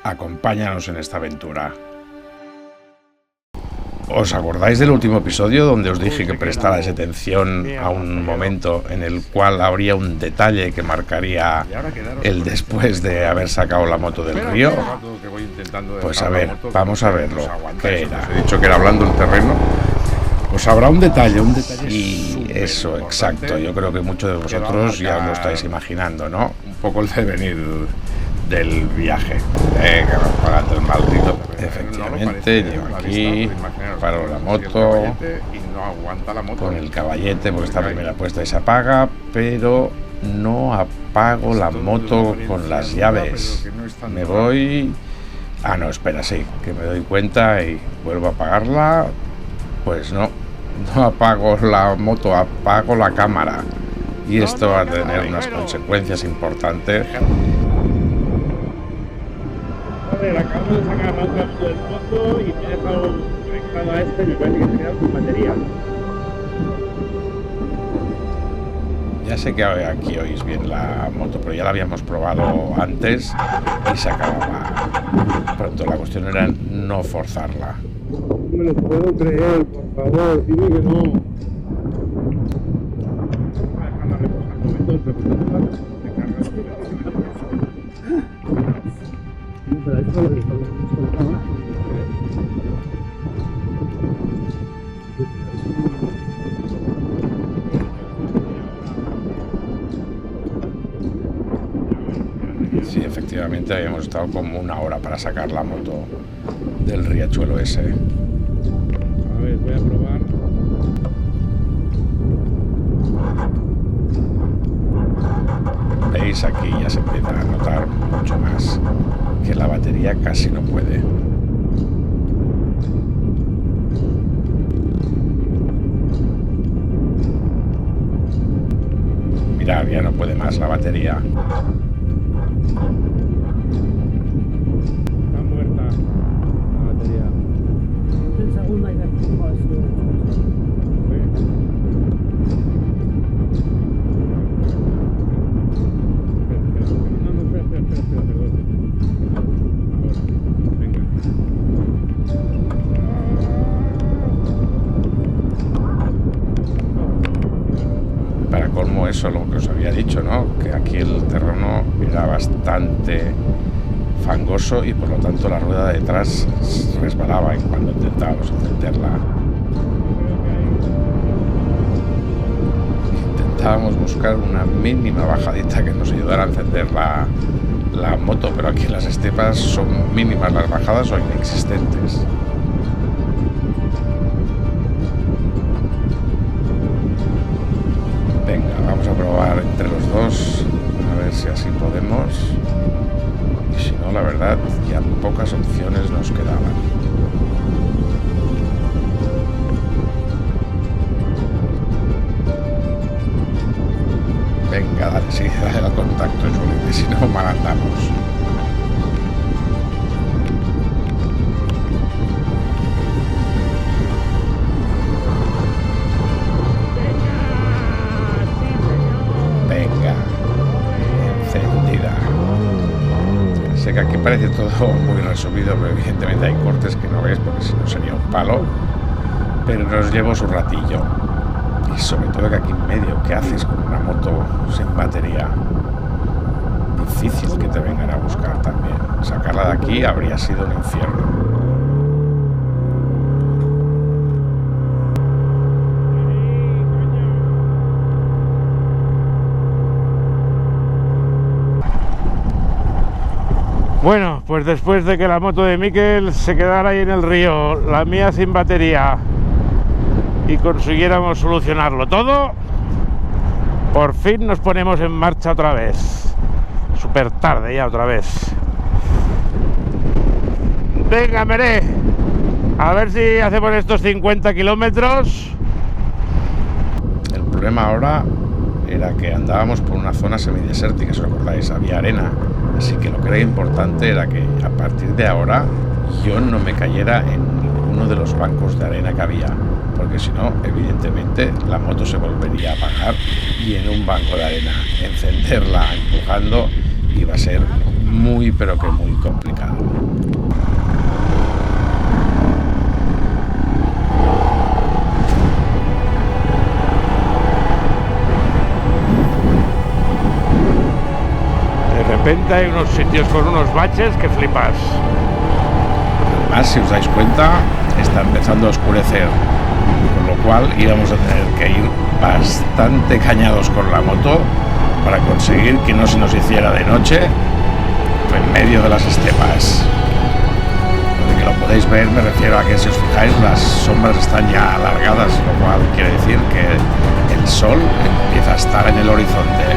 Acompáñanos en esta aventura. ¿Os acordáis del último episodio donde os dije que prestarais atención a un momento en el cual habría un detalle que marcaría el después de haber sacado la moto del río? Pues a ver, vamos a verlo. ¿Qué era? He dicho que era hablando el terreno. Pues habrá un detalle. Y eso, exacto. Yo creo que muchos de vosotros ya os lo estáis imaginando, ¿no? Un poco el devenir del viaje. Venga, para el maldito. Efectivamente, llego aquí, paro la moto con el caballete porque esta primera puesta y se apaga, pero no apago la moto con las llaves. Me voy... Ah, no, espera, sí, que me doy cuenta y vuelvo a apagarla. Pues no apago la moto, apago la cámara. Y esto va a tener unas consecuencias importantes. La acabo de sacar más rápido del pozo y me he dejado conectado a este y me parece que se queda sin batería. Ya sé que aquí oís bien la moto, pero ya la habíamos probado antes y se acababa pronto. La cuestión era no forzarla. No me lo puedo creer, por favor, dime que no. Déjame reposar un momento, preguntando de carga. Pero esto lo que Sí, efectivamente habíamos estado como una hora para sacar la moto del riachuelo ese. A ver, voy a probar. Veis, aquí ya se empieza a notar mucho más que la batería casi no puede. Mirad, ya no puede más la batería. Está muerta la batería. El segundo hay que Eso lo que os había dicho, ¿no? Que aquí el terreno era bastante fangoso y por lo tanto la rueda de detrás resbalaba en cuando intentábamos encenderla. Intentábamos buscar una mínima bajadita que nos ayudara a encender la moto, pero aquí en las estepas son mínimas las bajadas o inexistentes. Venga, vamos a probar entre los dos, a ver si así podemos. Y si no, la verdad, ya pocas opciones nos quedaban. Venga, dale, sí, dale al contacto, Juli, que si no, mal andamos. Sé que aquí parece todo muy resumido, pero evidentemente hay cortes que no ves porque si no sería un palo, pero nos llevo su ratillo y sobre todo que aquí en medio, ¿qué haces con una moto sin batería? Difícil que te vengan a buscar también, sacarla de aquí habría sido un infierno. Bueno, pues después de que la moto de Mikel se quedara ahí en el río, la mía sin batería, y consiguiéramos solucionarlo todo, por fin nos ponemos en marcha otra vez. Súper tarde ya otra vez. Venga, Meré, a ver si hacemos estos 50 kilómetros. El problema ahora era que andábamos por una zona semidesértica, si os acordáis, había arena. Así que lo que era importante era que a partir de ahora yo no me cayera en ninguno de los bancos de arena que había, porque si no, evidentemente la moto se volvería a apagar y en un banco de arena encenderla empujando iba a ser muy pero que muy complicado. De repente hay unos sitios con unos baches que flipas. Además, si os dais cuenta, está empezando a oscurecer, con lo cual íbamos a tener que ir bastante cañados con la moto para conseguir que no se nos hiciera de noche en medio de las estepas. De que lo podéis ver, me refiero a que, si os fijáis, las sombras están ya alargadas, lo cual quiere decir que el sol empieza a estar en el horizonte.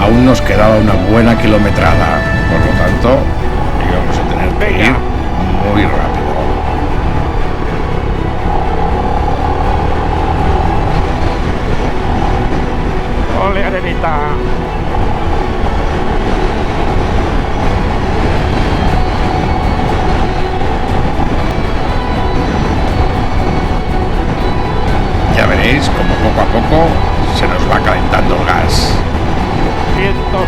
Aún nos quedaba una buena kilometrada, por lo tanto íbamos a tener que ir muy rápido. ¡Ole, arenita! Ya veréis como poco a poco se nos va calentando el gas. Viento.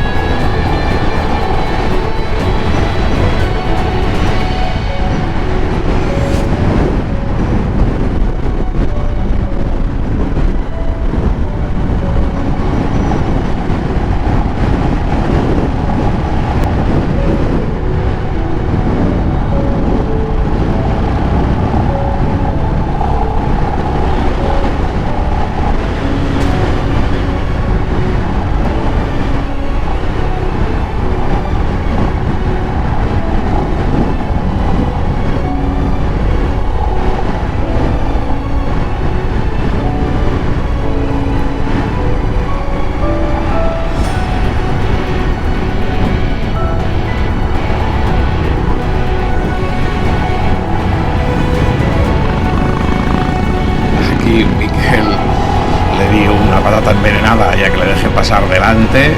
Ya que le dejé pasar delante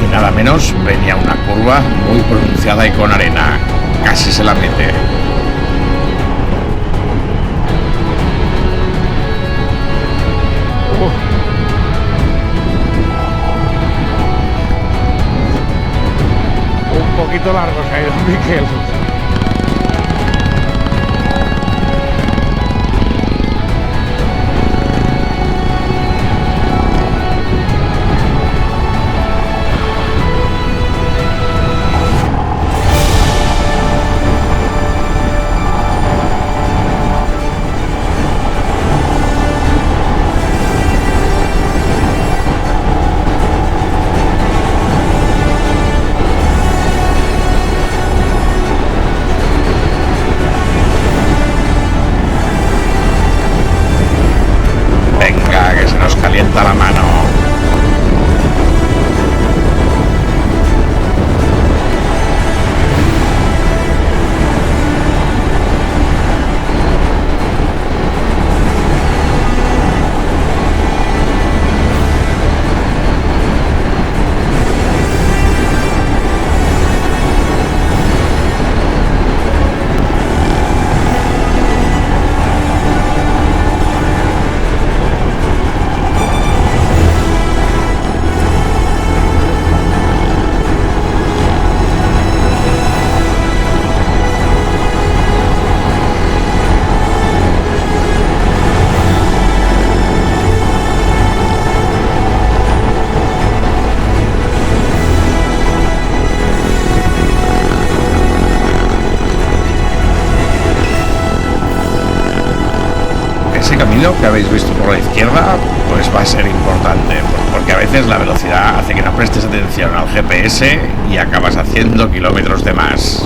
y nada menos venía una curva muy pronunciada y con arena, casi se la mete. Un poquito largo se ha ido Miquel. Calienta la mano. Camino que habéis visto por la izquierda, pues va a ser importante, porque a veces la velocidad hace que no prestes atención al GPS y acabas haciendo kilómetros de más.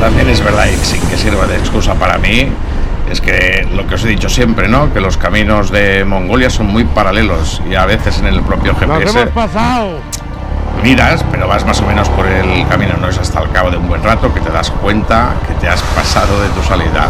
también es verdad, y sin que sirva de excusa para mí, es que lo que os he dicho siempre, ¿no? Que los caminos de Mongolia son muy paralelos y a veces en el propio GPS ¡Nos hemos pasado! miras, pero vas más o menos por el camino, no es hasta el cabo de un buen rato que te das cuenta que te has pasado de tu salida.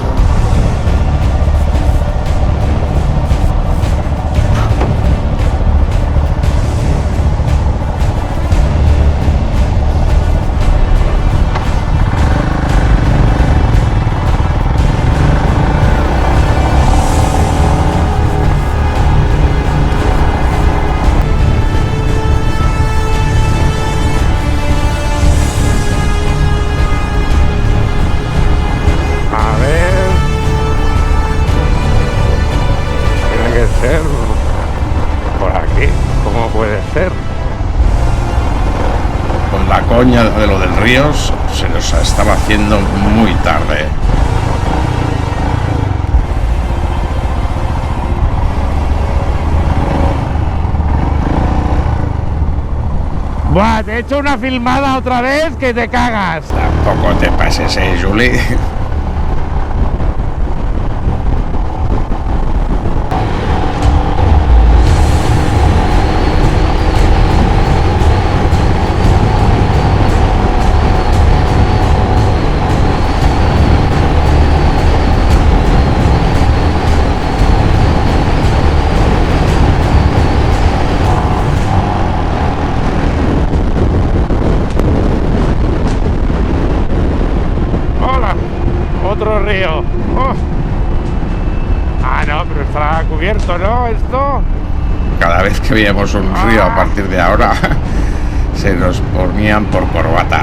Por aquí, ¿cómo puede ser? Con la coña de lo del río se nos estaba haciendo muy tarde. Buah, te he hecho una filmada otra vez que te cagas. Tampoco te pases, Julie. Otro río. Oh. Ah, no, pero estará cubierto, ¿no? Esto. Cada vez que veíamos un río a partir de ahora se nos ponían por corbata.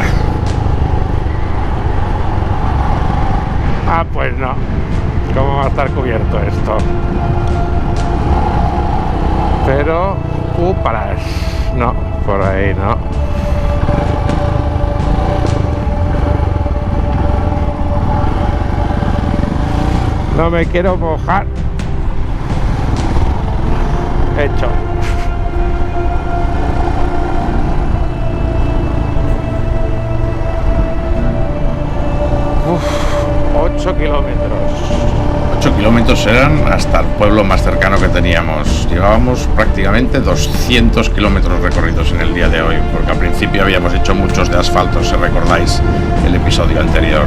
Ah, pues no. ¿Cómo va a estar cubierto esto? Pero... paras. No, por ahí no. No me quiero mojar. Hecho. Uf, 8 kilómetros. 8 kilómetros eran hasta el pueblo más cercano que teníamos. Llevábamos prácticamente 200 kilómetros recorridos en el día de hoy, porque al principio habíamos hecho muchos de asfalto, si recordáis el episodio anterior.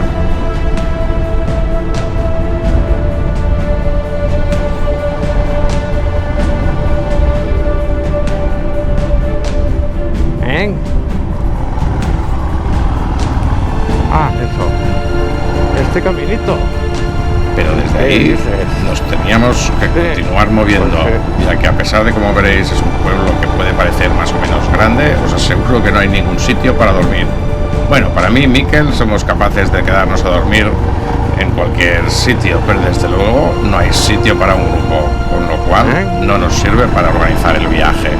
Ah, eso. Este caminito. Pero desde ahí nos teníamos que continuar moviendo, ya que a pesar de, como veréis, es un pueblo que puede parecer más o menos grande, os aseguro que no hay ningún sitio para dormir. Bueno, para mí, Miquel, somos capaces de quedarnos a dormir en cualquier sitio, pero desde luego no hay sitio para un grupo, con lo cual no nos sirve para organizar el viaje.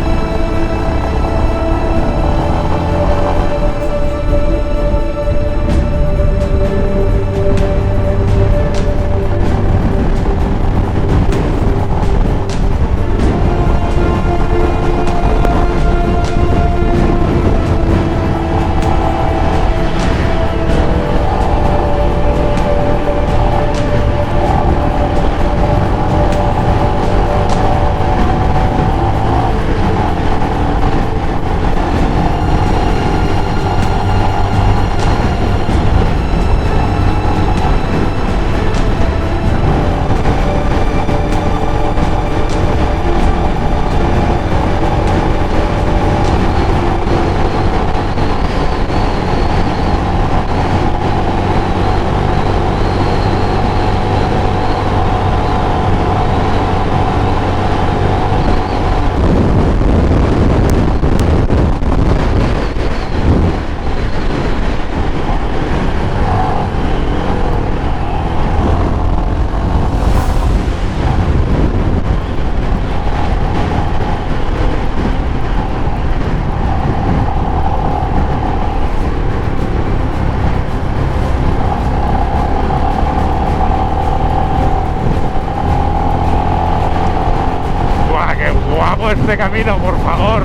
Este camino, por favor.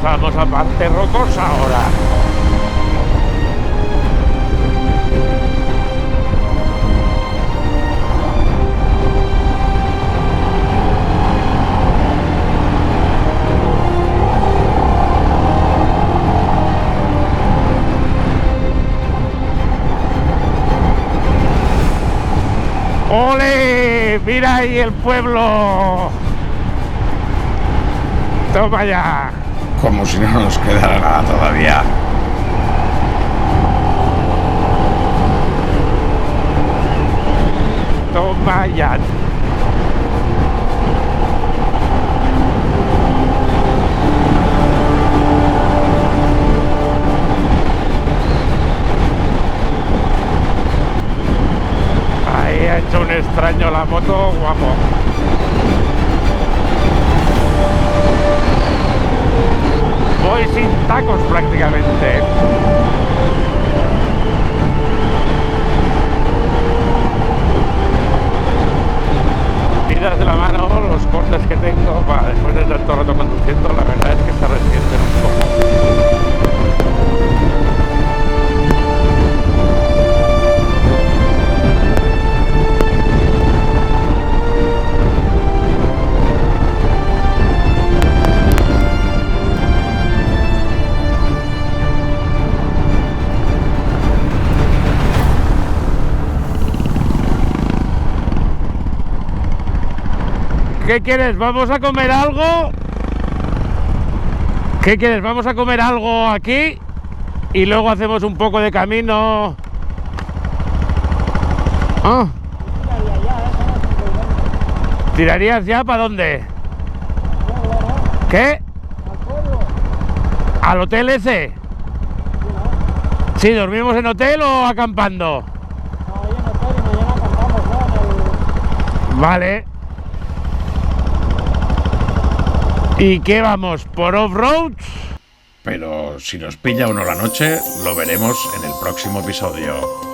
Pasamos a parte rocosa ahora. ¡Ole! ¡Mira ahí el pueblo! ¡Toma ya! Como si no nos quedara nada todavía. ¡Toma ya! Ahí ha hecho un extraño la moto, guapo. Voy sin tacos prácticamente. Tiras de la mano los cortes que tengo después de tanto rato conduciendo, la verdad es que se resienten un poco. ¿Qué quieres? ¿Vamos a comer algo? ¿Qué quieres? ¿Vamos a comer algo aquí? Y luego hacemos un poco de camino. ¿Ah? ¿Tirarías ya? ¿Para dónde? ¿Qué? ¿Al hotel ese? Sí, ¿dormimos en hotel o acampando? No, ahí en hotel y mañana acampamos, ¿no? Vale. ¿Y qué vamos? ¿Por off-road? Pero si nos pilla uno la noche, lo veremos en el próximo episodio.